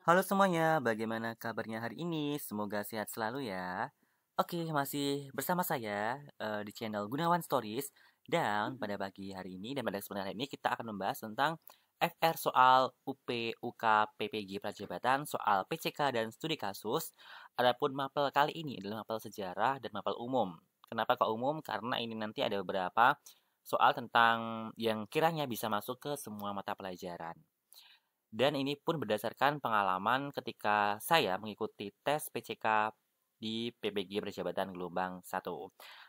Halo semuanya, bagaimana kabarnya hari ini? Semoga sehat selalu ya. Oke, masih bersama saya di channel Gunawan Stories. Dan pada pagi hari ini dan pada kesempatan hari ini kita akan membahas tentang FR soal UP, UK, PPG Prajabatan, soal PCK dan studi kasus. Adapun mapel kali ini adalah mapel sejarah dan mapel umum. Kenapa kok umum? Karena ini nanti ada beberapa soal tentang yang kiranya bisa masuk ke semua mata pelajaran. Dan ini pun berdasarkan pengalaman ketika saya mengikuti tes PCK di PPG Perjabatan Gelombang 1.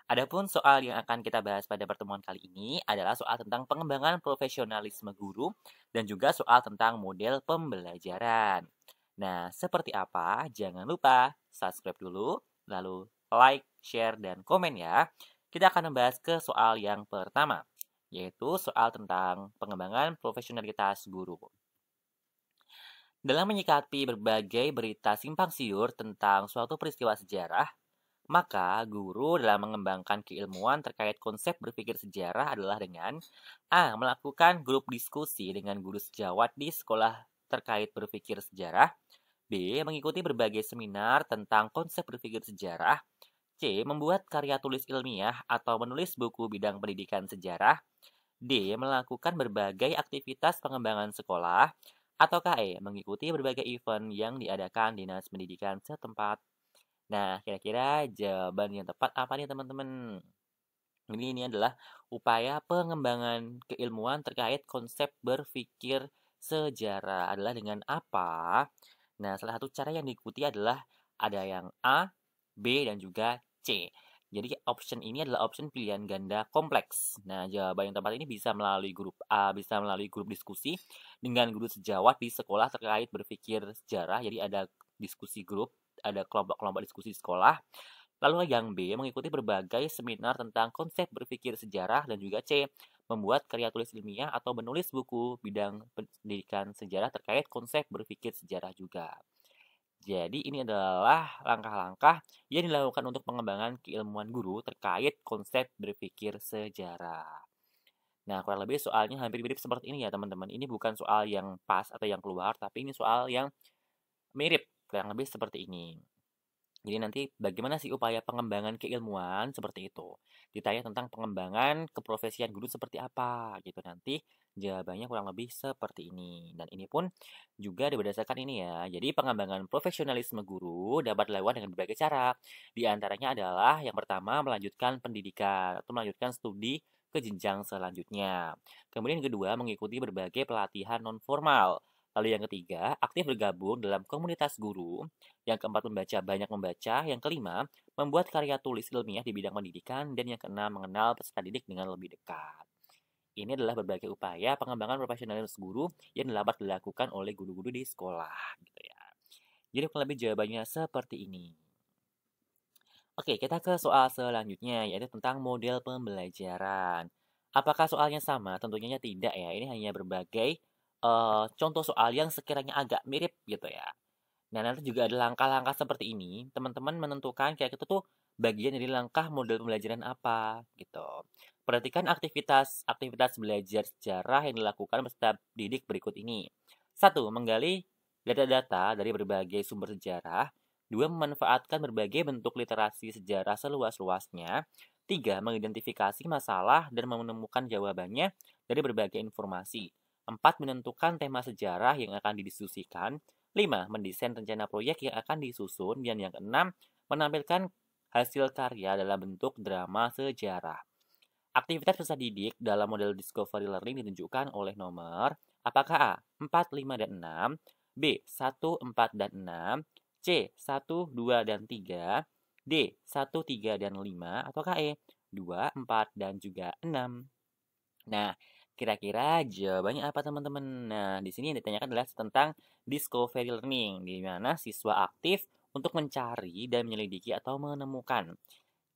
Adapun soal yang akan kita bahas pada pertemuan kali ini adalah soal tentang pengembangan profesionalisme guru dan juga soal tentang model pembelajaran. Nah, seperti apa? Jangan lupa subscribe dulu, lalu like, share, dan komen ya. Kita akan membahas ke soal yang pertama, yaitu soal tentang pengembangan profesionalitas guru. Dalam menyikapi berbagai berita simpang siur tentang suatu peristiwa sejarah, maka guru dalam mengembangkan keilmuan terkait konsep berpikir sejarah adalah dengan A. Melakukan grup diskusi dengan guru sejawat di sekolah terkait berpikir sejarah. B. Mengikuti berbagai seminar tentang konsep berpikir sejarah. C. Membuat karya tulis ilmiah atau menulis buku bidang pendidikan sejarah. D. Melakukan berbagai aktivitas pengembangan sekolah. Atau KE. Mengikuti berbagai event yang diadakan Dinas Pendidikan setempat. Nah, kira-kira jawaban yang tepat apa nih teman-teman? Ini adalah upaya pengembangan keilmuan terkait konsep berpikir sejarah adalah dengan apa? Nah, salah satu cara yang diikuti adalah ada yang A, B, dan juga C. Jadi option ini adalah option pilihan ganda kompleks. Nah, jawaban yang tepat ini bisa melalui grup A, bisa melalui grup diskusi dengan guru sejawat di sekolah terkait berpikir sejarah. Jadi ada diskusi grup, ada kelompok-kelompok diskusi di sekolah. Lalu yang B, mengikuti berbagai seminar tentang konsep berpikir sejarah dan juga C, membuat karya tulis ilmiah atau menulis buku bidang pendidikan sejarah terkait konsep berpikir sejarah juga. Jadi ini adalah langkah-langkah yang dilakukan untuk pengembangan keilmuan guru terkait konsep berpikir sejarah. Nah, kurang lebih soalnya hampir mirip seperti ini ya teman-teman. Ini bukan soal yang pas atau yang keluar, tapi ini soal yang mirip, kurang lebih seperti ini. Jadi nanti bagaimana sih upaya pengembangan keilmuan seperti itu. Ditanya tentang pengembangan keprofesian guru seperti apa gitu. Nanti jawabannya kurang lebih seperti ini. Dan ini pun juga berdasarkan ini ya. Jadi pengembangan profesionalisme guru dapat dilakukan dengan berbagai cara. Di antaranya adalah yang pertama melanjutkan pendidikan atau melanjutkan studi ke jenjang selanjutnya. Kemudian yang kedua mengikuti berbagai pelatihan non formal. Lalu yang ketiga, aktif bergabung dalam komunitas guru. Yang keempat, banyak membaca. Yang kelima, membuat karya tulis ilmiah di bidang pendidikan. Dan yang keenam, mengenal peserta didik dengan lebih dekat. Ini adalah berbagai upaya pengembangan profesionalitas guru yang dapat dilakukan oleh guru-guru di sekolah. Gitu ya. Jadi kurang lebih jawabannya seperti ini. Oke, kita ke soal selanjutnya, yaitu tentang model pembelajaran. Apakah soalnya sama? Tentunya tidak ya. Ini hanya berbagai contoh soal yang sekiranya agak mirip gitu ya. Nah, nanti juga ada langkah-langkah seperti ini. Teman-teman menentukan kayak gitu tuh bagian dari langkah model pembelajaran apa gitu. Perhatikan aktivitas belajar sejarah yang dilakukan peserta didik berikut ini. Satu, menggali data-data dari berbagai sumber sejarah. Dua, memanfaatkan berbagai bentuk literasi sejarah seluas-luasnya. Tiga, mengidentifikasi masalah dan menemukan jawabannya dari berbagai informasi. Empat, menentukan tema sejarah yang akan didiskusikan. 5. Mendesain rencana proyek yang akan disusun. Dan yang keenam, menampilkan hasil karya dalam bentuk drama sejarah. Aktivitas peserta didik dalam model discovery learning ditunjukkan oleh nomor apakah A. 4, 5, dan 6, B. 1, 4, dan 6, C. 1, 2, dan 3, D. 1, 3, dan 5, ataukah E. 2, 4, dan juga 6. Nah, kira-kira jawabannya apa teman-teman? Nah, di sini yang ditanyakan adalah tentang discovery learning, di mana siswa aktif untuk mencari dan menyelidiki atau menemukan.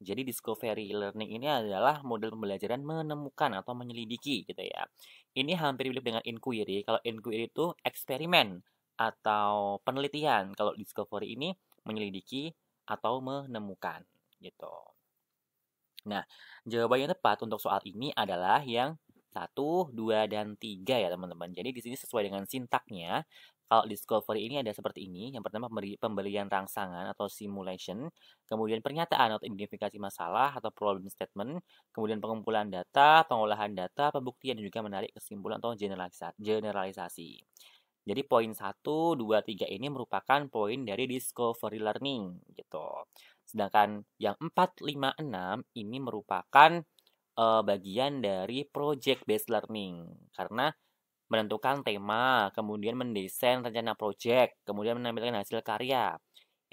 Jadi discovery learning ini adalah model pembelajaran menemukan atau menyelidiki gitu ya. Ini hampir mirip dengan inquiry. Kalau inquiry itu eksperimen atau penelitian. Kalau discovery ini menyelidiki atau menemukan gitu. Nah, jawaban yang tepat untuk soal ini adalah yang 1, 2, dan 3 ya teman-teman. Jadi di sini sesuai dengan sintaknya. Kalau discovery ini ada seperti ini. Yang pertama pemberian rangsangan atau simulation, kemudian pernyataan atau identifikasi masalah atau problem statement, kemudian pengumpulan data, pengolahan data, pembuktian, dan juga menarik kesimpulan atau generalisasi. Jadi poin 1, 2, 3 ini merupakan poin dari discovery learning gitu. Sedangkan yang 4, 5, 6 ini merupakan bagian dari project based learning. Karena menentukan tema, kemudian mendesain rencana project, kemudian menampilkan hasil karya.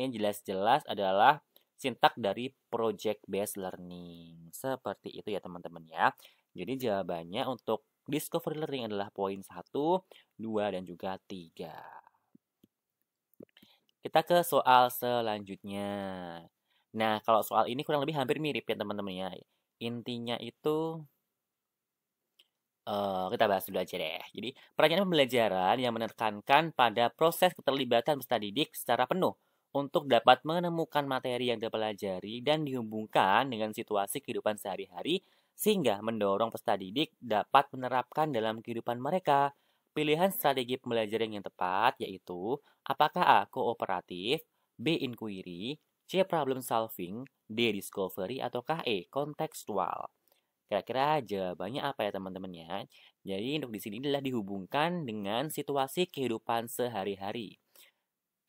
Ini jelas-jelas adalah sintak dari project based learning. Seperti itu ya teman-teman ya. Jadi jawabannya untuk discovery learning adalah poin 1, 2, dan juga 3. Kita ke soal selanjutnya. Nah, kalau soal ini kurang lebih hampir mirip ya teman-teman ya. Intinya itu kita bahas dulu aja deh. Jadi, perancangan pembelajaran yang menekankan pada proses keterlibatan peserta didik secara penuh untuk dapat menemukan materi yang dipelajari dan dihubungkan dengan situasi kehidupan sehari-hari sehingga mendorong peserta didik dapat menerapkan dalam kehidupan mereka. Pilihan strategi pembelajaran yang tepat yaitu apakah A. Kooperatif, B. Inquiry, C. Problem solving, D. Discovery, ataukah E. Kontekstual. Kira-kira jawabannya apa ya teman-teman ya? Jadi untuk di sini adalah dihubungkan dengan situasi kehidupan sehari-hari.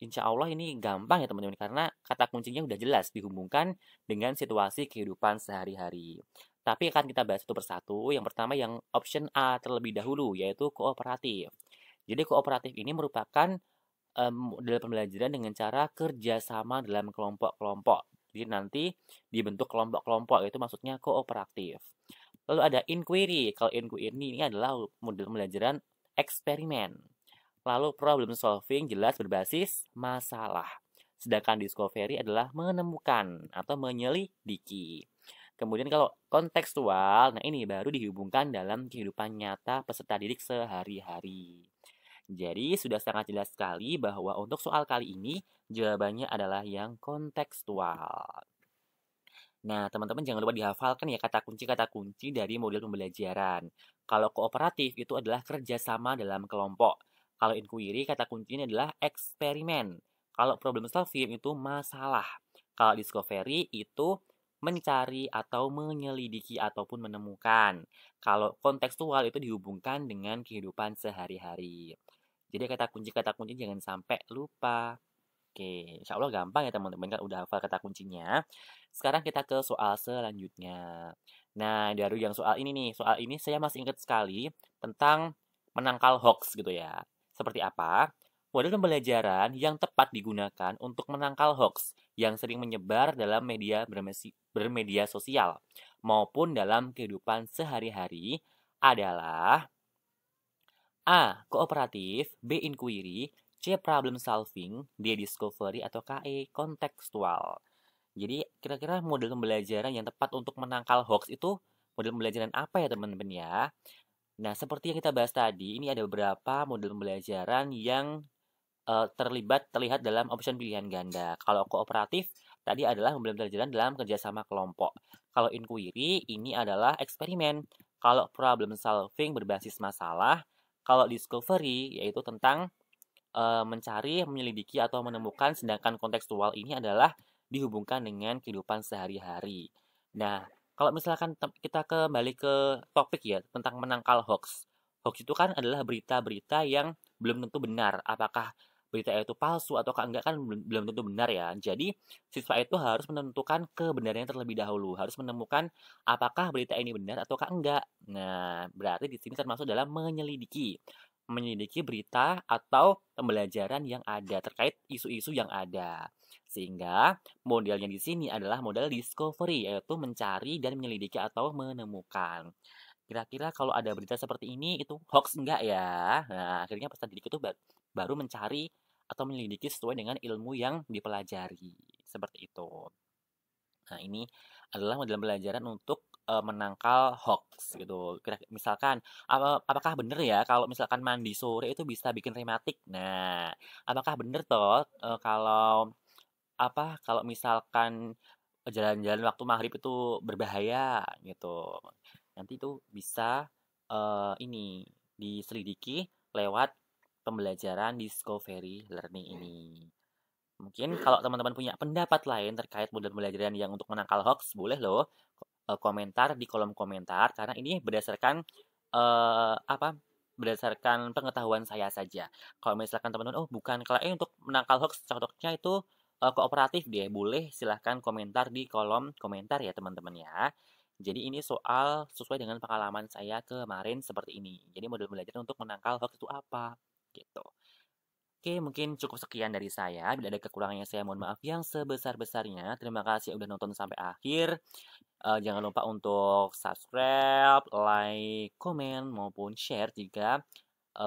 Insya Allah ini gampang ya teman-teman karena kata kuncinya udah jelas dihubungkan dengan situasi kehidupan sehari-hari. Tapi akan kita bahas satu persatu. Yang pertama yang option A terlebih dahulu yaitu kooperatif. Jadi kooperatif ini merupakan model pembelajaran dengan cara kerjasama dalam kelompok-kelompok. Jadi nanti dibentuk kelompok-kelompok itu maksudnya kooperatif. Lalu ada inquiry. Kalau inquiry ini adalah model pembelajaran eksperimen. Lalu problem solving jelas berbasis masalah. Sedangkan discovery adalah menemukan atau menyelidiki. Kemudian kalau kontekstual, nah ini baru dihubungkan dalam kehidupan nyata peserta didik sehari-hari. Jadi sudah sangat jelas sekali bahwa untuk soal kali ini jawabannya adalah yang kontekstual. Nah, teman-teman jangan lupa dihafalkan ya kata kunci dari model pembelajaran. Kalau kooperatif itu adalah kerjasama dalam kelompok. Kalau inquiry kata kuncinya adalah eksperimen. Kalau problem solving itu masalah. Kalau discovery itu mencari atau menyelidiki ataupun menemukan. Kalau kontekstual itu dihubungkan dengan kehidupan sehari-hari. Jadi kata kunci jangan sampai lupa. Oke, insya Allah gampang ya teman-teman kan udah hafal kata kuncinya. Sekarang kita ke soal selanjutnya. Nah, dari yang soal ini nih, soal ini saya masih ingat sekali tentang menangkal hoax gitu ya. Seperti apa? Model pembelajaran yang tepat digunakan untuk menangkal hoax yang sering menyebar dalam bermedia sosial maupun dalam kehidupan sehari-hari adalah A. Kooperatif, B. Inquiry, C. Problem solving, D. Discovery, atau KE. Kontekstual. Jadi kira-kira model pembelajaran yang tepat untuk menangkal hoax itu model pembelajaran apa ya teman-teman ya? Nah, seperti yang kita bahas tadi, ini ada beberapa model pembelajaran yang terlihat dalam option pilihan ganda. Kalau kooperatif tadi adalah model pembelajaran dalam kerjasama kelompok. Kalau inquiry ini adalah eksperimen. Kalau problem solving berbasis masalah. Kalau discovery yaitu tentang mencari, menyelidiki, atau menemukan, sedangkan kontekstual ini adalah dihubungkan dengan kehidupan sehari-hari. Nah, kalau misalkan kita kembali ke topik ya, tentang menangkal hoax. Hoax itu kan adalah berita-berita yang belum tentu benar. Apakah berita itu palsu atau enggak kan belum tentu benar ya. Jadi, siswa itu harus menentukan kebenarannya terlebih dahulu. Harus menemukan apakah berita ini benar ataukah enggak. Nah, berarti di sini termasuk dalam menyelidiki berita atau pembelajaran yang ada terkait isu-isu yang ada. Sehingga modelnya di sini adalah model discovery, yaitu mencari dan menyelidiki atau menemukan. Kira-kira kalau ada berita seperti ini itu hoax enggak ya? Nah, akhirnya peserta didik itu baru mencari atau menyelidiki sesuai dengan ilmu yang dipelajari. Seperti itu. Nah, ini adalah model pembelajaran untuk menangkal hoax gitu. Misalkan apakah benar ya kalau misalkan mandi sore itu bisa bikin rematik? Nah, apakah benar toh kalau kalau misalkan jalan-jalan waktu maghrib itu berbahaya gitu. Nanti itu bisa ini diselidiki lewat pembelajaran discovery learning ini. Mungkin kalau teman-teman punya pendapat lain terkait model pembelajaran yang untuk menangkal hoax, boleh loh komentar di kolom komentar karena ini berdasarkan apa? Berdasarkan pengetahuan saya saja. Kalau misalkan teman-teman, oh bukan kalau untuk menangkal hoax, cocoknya itu kooperatif deh, boleh silahkan komentar di kolom komentar ya teman-teman ya. Jadi ini soal sesuai dengan pengalaman saya kemarin seperti ini. Jadi model belajar untuk menangkal hoax itu apa? Gitu. Oke, mungkin cukup sekian dari saya. Bila ada kekurangannya saya mohon maaf yang sebesar-besarnya. Terima kasih udah nonton sampai akhir. Jangan lupa untuk subscribe, like, komen, maupun share jika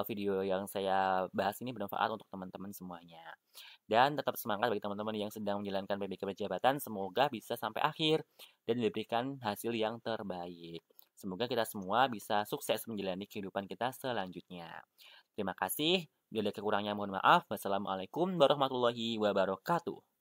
video yang saya bahas ini bermanfaat untuk teman-teman semuanya. Dan tetap semangat bagi teman-teman yang sedang menjalankan PBK berjabatan. Semoga bisa sampai akhir dan diberikan hasil yang terbaik. Semoga kita semua bisa sukses menjalani kehidupan kita selanjutnya. Terima kasih. Bila ada kekurangannya mohon maaf. Wassalamualaikum warahmatullahi wabarakatuh.